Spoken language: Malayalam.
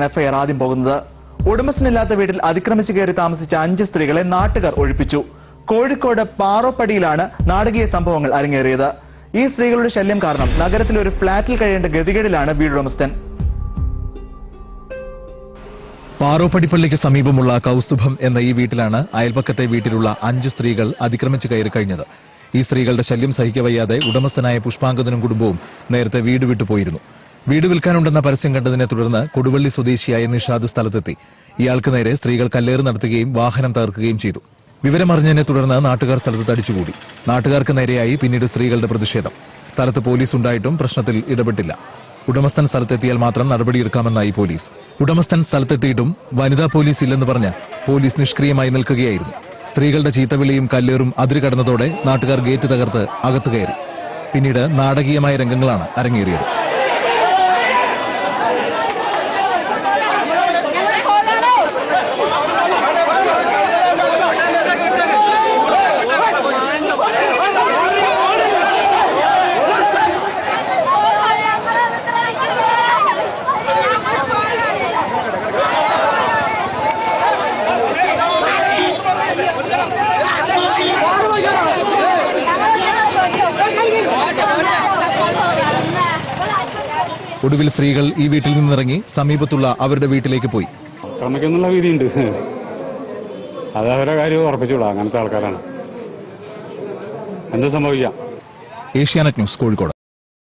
എഫ്ഐആർ ആദ്യം പോകുന്നത്. ഉടമസ്ഥനില്ലാത്ത വീട്ടിൽ അതിക്രമിച്ചു കയറി താമസിച്ച 5 സ്ത്രീകളെ നാട്ടുകാർ ഒഴിപ്പിച്ചു. കോഴിക്കോട് പാറോപ്പടിയിലാണ് നാടകീയ സംഭവങ്ങൾ അരങ്ങേറിയത്. ഈ സ്ത്രീകളുടെ ശല്യം കാരണം നഗരത്തിലെ ഒരു ഫ്ളാറ്റിൽ കഴിയേണ്ട ഗതികേടിലാണ് വീടുടമസ്ഥൻ. പാറോപ്പടിപ്പള്ളിക്ക് സമീപമുള്ള കൗസ്തുഭം എന്ന ഈ വീട്ടിലാണ് അയൽപക്കത്തെ വീട്ടിലുള്ള 5 സ്ത്രീകൾ അതിക്രമിച്ചു കയറി കഴിഞ്ഞത്. ഈ സ്ത്രീകളുടെ ശല്യം സഹിക്കവയ്യാതെ ഉടമസ്ഥനായ പുഷ്പാങ്കദനും കുടുംബവും നേരത്തെ വീട് വിട്ടുപോയിരുന്നു. വീട് വിൽക്കാനുണ്ടെന്ന പരസ്യം കണ്ടതിനെ തുടർന്ന് കൊടുവള്ളി സ്വദേശിയായ നിഷാദ് സ്ഥലത്തെത്തി. ഇയാൾക്ക് നേരെ സ്ത്രീകൾ കല്ലേറ് നടത്തുകയും വാഹനം തകർക്കുകയും ചെയ്തു. വിവരമറിഞ്ഞതിനെ തുടർന്ന് നാട്ടുകാർ സ്ഥലത്ത് തടിച്ചുകൂടി. നാട്ടുകാർക്ക് നേരെയായി പിന്നീട് സ്ത്രീകളുടെ പ്രതിഷേധം. സ്ഥലത്ത് പോലീസ് ഉണ്ടായിട്ടും പ്രശ്നത്തിൽ ഇടപെട്ടില്ല. ഉടമസ്ഥൻ സ്ഥലത്തെത്തിയാൽ മാത്രം നടപടിയെടുക്കാമെന്നായി പോലീസ്. ഉടമസ്ഥൻ സ്ഥലത്തെത്തിയിട്ടും വനിതാ പോലീസ് ഇല്ലെന്ന് പറഞ്ഞ് പോലീസ് നിഷ്ക്രിയമായി നിൽക്കുകയായിരുന്നു. സ്ത്രീകളുടെ ചീത്തവിളിയും കല്ലേറും അതിരുകടന്നതോടെ നാട്ടുകാർ ഗേറ്റ് തകർത്ത് അകത്തു കയറി. പിന്നീട് നാടകീയമായ രംഗങ്ങളാണ് അരങ്ങേറിയത്. ഒടുവിൽ സ്ത്രീകൾ ഈ വീട്ടിൽ നിന്നിറങ്ങി സമീപത്തുള്ള അവരുടെ വീട്ടിലേക്ക് പോയി. ക്രമിക്കുന്നുള്ള രീതിയുണ്ട്, അത് അവരുടെ കാര്യം ഉറപ്പിച്ചോളാം. അങ്ങനത്തെ ആൾക്കാരാണ്, എന്ത് സംഭവിക്കാം. ഏഷ്യാനെറ്റ് ന്യൂസ്, കോഴിക്കോട്.